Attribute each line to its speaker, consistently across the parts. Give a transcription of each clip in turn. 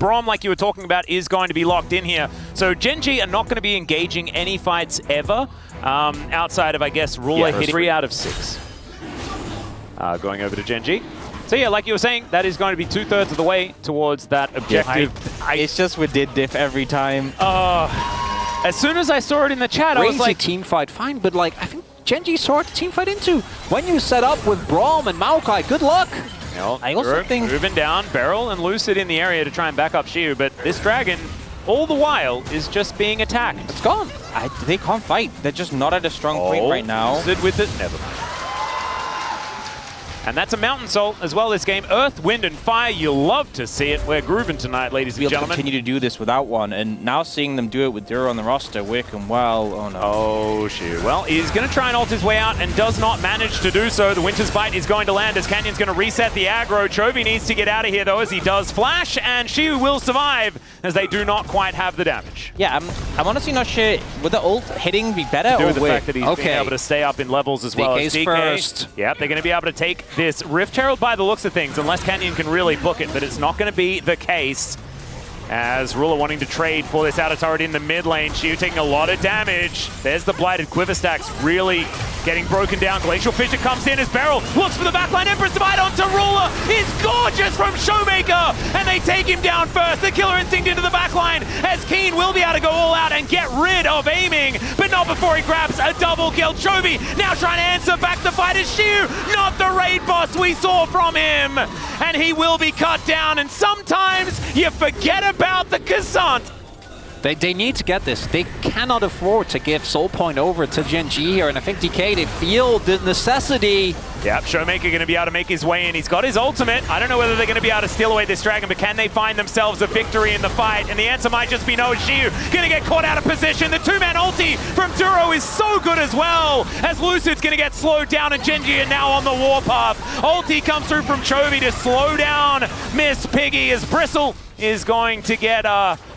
Speaker 1: Braum, like you were talking about, is going to be locked in here. So Gen.G are not going to be engaging any fights ever, outside of, I guess, Ruler hitting 3 out of 6. Going over to Gen.G. So yeah, like you were saying, that is going to be 2/3 of the way towards that objective.
Speaker 2: It's just we did diff every time.
Speaker 1: As soon as I saw it in the chat, I was like,
Speaker 3: team fight, fine, but like, I think Gen.G saw a team fight into. When you set up with Braum and Maokai, good luck.
Speaker 2: I also think
Speaker 1: moving down, Beryl and Lucid in the area to try and back up Shiu, but this dragon, all the while, is just being attacked.
Speaker 2: It's gone. They can't fight. They're just not at a strong point right now.
Speaker 1: Lucid with it, never mind. And that's a Mountain Soul as well this game. Earth, Wind, and Fire. You'll love to see it. We're grooving tonight, ladies and gentlemen.
Speaker 2: We'll continue to do this without one, and now seeing them do it with Duro on the roster, working well. Oh no.
Speaker 1: Oh shoot. Well, he's going to try and ult his way out and does not manage to do so. The Winter's Bite is going to land as Canyon's going to reset the aggro. Chovy needs to get out of here though as he does flash, and Shiu will survive as they do not quite have the damage.
Speaker 2: Yeah, I'm honestly not sure. Would the ult hitting be better or
Speaker 1: with the fact that he's being able to stay up in levels as well as DK.
Speaker 3: First.
Speaker 1: Yep, they're going to be able to take this Rift Herald by the looks of things, unless Canyon can really book it, but it's not going to be the case. As Ruler wanting to trade for this outer turret in the mid lane. Shiu taking a lot of damage. There's the Blighted Quiver Stacks really getting broken down. Glacial Fissure comes in as Beryl looks for the backline. Empress Divide onto Ruler. It's gorgeous from Showmaker, and they take him down first. The Killer Instinct into the backline as Keen will be able to go all out and get rid of aiming, but not before he grabs a double kill. Chovy now trying to answer back the fight as Shiu, not the raid boss we saw from him, and he will be cut down. And sometimes you forget about the Kazant.
Speaker 3: They need to get this. They cannot afford to give Soul Point over to Gen.G here, and I think DK, they feel the necessity.
Speaker 1: Yep, Showmaker going to be able to make his way in. He's got his ultimate. I don't know whether they're going to be able to steal away this dragon, but can they find themselves a victory in the fight? And the answer might just be no. Shiu going to get caught out of position. The two-man ulti from Duro is so good as well, as Lucid's going to get slowed down, and Gen.G are now on the warpath. Ulti comes through from Chovy to slow down Miss Piggy as Bristle is going to get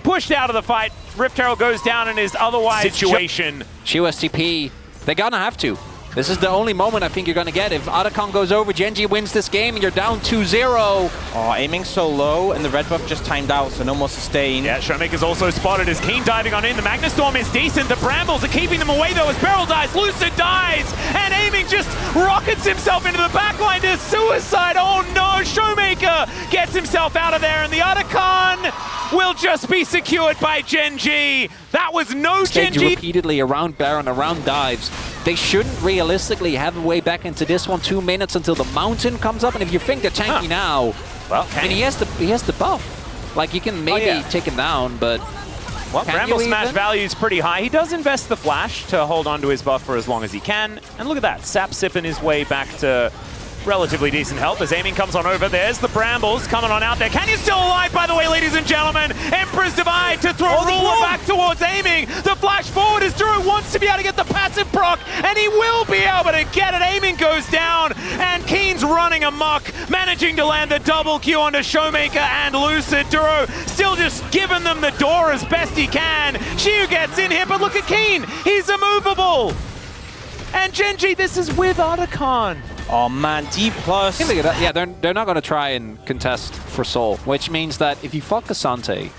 Speaker 1: pushed out of the fight. Rift Herald goes down in his otherwise situation.
Speaker 3: Shiu STP, they're gonna have to. This is the only moment I think you're gonna get. If Otacon goes over, Gen.G wins this game and you're down 2-0.
Speaker 2: Oh, aiming so low, and the red buff just timed out, so no more sustain.
Speaker 1: Yeah, Showmaker's also spotted as Keen diving on in. The Magnastorm is decent. The Brambles are keeping them away though as Beryl dies, Lucid dies, and aiming just rockets himself into the backline to suicide. Oh no, Showmaker gets himself out of there, and the Otacon will just be secured by Gen.G. That was no Gen.G.
Speaker 3: Repeatedly around Baron, around dives. They shouldn't realistically have a way back into this one. 2 minutes until the mountain comes up, and if you think they're tanky now,
Speaker 1: well,
Speaker 3: I mean, he has the buff. Like, you can maybe take him down, but
Speaker 1: well, Bramble Smash value is pretty high. He does invest the flash to hold on to his buff for as long as he can. And look at that, Sap sipping his way back to relatively decent help as aiming comes on over. There's the Brambles coming on out there. Canyon's still alive, by the way, ladies and gentlemen. Emperor's Divide to throw Ruler back towards aiming. The flash forward as Duro wants to be able to get the passive proc, and he will be able to get it. Aiming goes down, and Keen's running amok, managing to land the double Q onto Showmaker and Lucid. Duro still just giving them the door as best he can. Shiu gets in here, but look at Keen. He's immovable. And Gen.G, this is with Otacon.
Speaker 2: Oh man, Dplus.
Speaker 3: Look at that. Yeah, they're not going to try and contest for Soul, which means that if you thought Kazante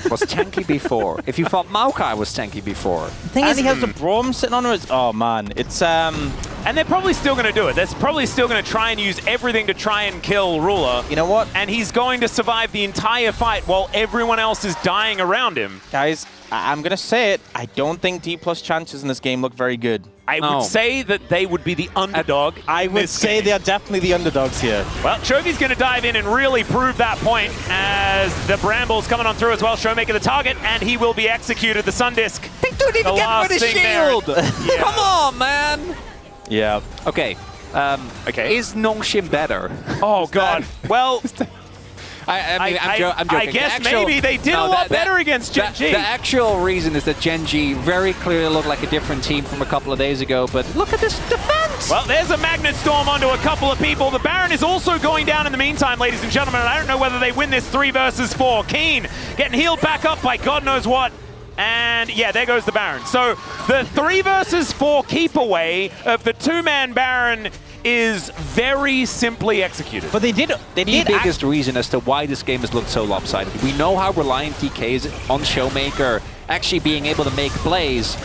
Speaker 3: was tanky before, if you thought Maokai was tanky before.
Speaker 2: The thing is, he has the Braum sitting on his... Oh man, it's...
Speaker 1: And they're probably still going to do it. They're probably still going to try and use everything to try and kill Ruler.
Speaker 2: You know what?
Speaker 1: And he's going to survive the entire fight while everyone else is dying around him.
Speaker 2: Guys, I'm going to say it. I don't think Dplus chances in this game look very good.
Speaker 1: I would say that they would be the underdog.
Speaker 2: I would say they are definitely the underdogs here.
Speaker 1: Well, Chovy's going to dive in and really prove that point as the Brambles coming on through as well. Showmaker the target, and he will be executed. The Sundisk.
Speaker 3: They don't even get rid of shield. Yeah. Come on, man.
Speaker 2: Yeah.
Speaker 3: Okay. Is Nongshim better?
Speaker 1: Oh, God. Well...
Speaker 3: I'm joking.
Speaker 1: I guess maybe they did a lot better against Gen.G.
Speaker 3: The actual reason is that Gen.G very clearly looked like a different team from a couple of days ago, but look at this defense!
Speaker 1: Well, there's a Magnet Storm onto a couple of people. The Baron is also going down in the meantime, ladies and gentlemen, and I don't know whether they win this 3 versus 4. Keen getting healed back up by God knows what. And yeah, there goes the Baron. So the 3 versus 4 keep away of the 2-man Baron is very simply executed.
Speaker 2: But they did
Speaker 3: The biggest reason as to why this game has looked so lopsided. We know how reliant DK is on Showmaker actually being able to make plays.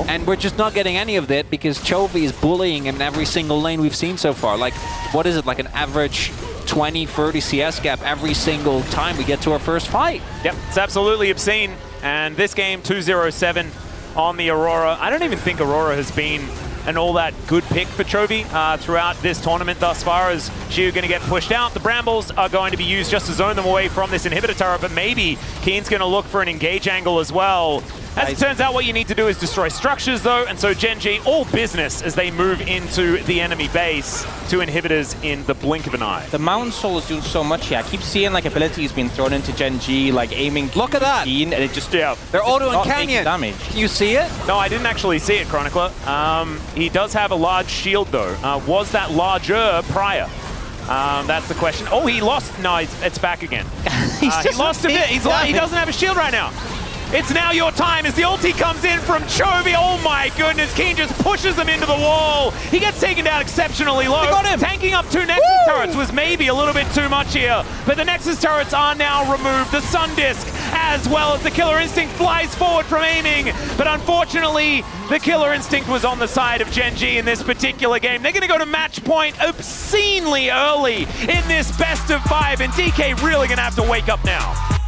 Speaker 3: And we're just not getting any of that because Chovy is bullying him in every single lane we've seen so far. Like, what is it, like an average 20, 30 CS gap every single time we get to our first fight?
Speaker 1: Yep, it's absolutely obscene. And this game, 2-0-7 on the Aurora. I don't even think Aurora has been an all that good pick for Chovy throughout this tournament thus far, as Xiu going to get pushed out. The Brambles are going to be used just to zone them away from this inhibitor turret, but maybe Keen's going to look for an engage angle as well. As it turns out, what you need to do is destroy structures, though, and so Gen.G, all business as they move into the enemy base. 2 inhibitors in the blink of an eye.
Speaker 2: The Mountain Soul is doing so much here. I keep seeing like abilities being thrown into Gen.G, like aiming.
Speaker 3: Look at that!
Speaker 2: Keen, and it just
Speaker 1: Yeah.
Speaker 3: They're auto
Speaker 2: not
Speaker 3: and Canyon.
Speaker 2: damage.
Speaker 3: Can you see it?
Speaker 1: No, I didn't actually see it, Chronicler. He does have a large shield, though. Was that larger prior? That's the question. Oh, he lost. No, it's back again. He lost a bit. He doesn't have a shield right now. It's now your time as the ulti comes in from Chovy. Oh my goodness, Keen just pushes him into the wall. He gets taken down exceptionally low.
Speaker 2: They got him.
Speaker 1: Tanking up 2 Nexus turrets was maybe a little bit too much here, but the Nexus turrets are now removed. The Sun Disc, as well as the Killer Instinct, flies forward from aiming, but unfortunately, the Killer Instinct was on the side of Gen.G in this particular game. They're going to go to match point obscenely early in this best of 5, and DK really going to have to wake up now.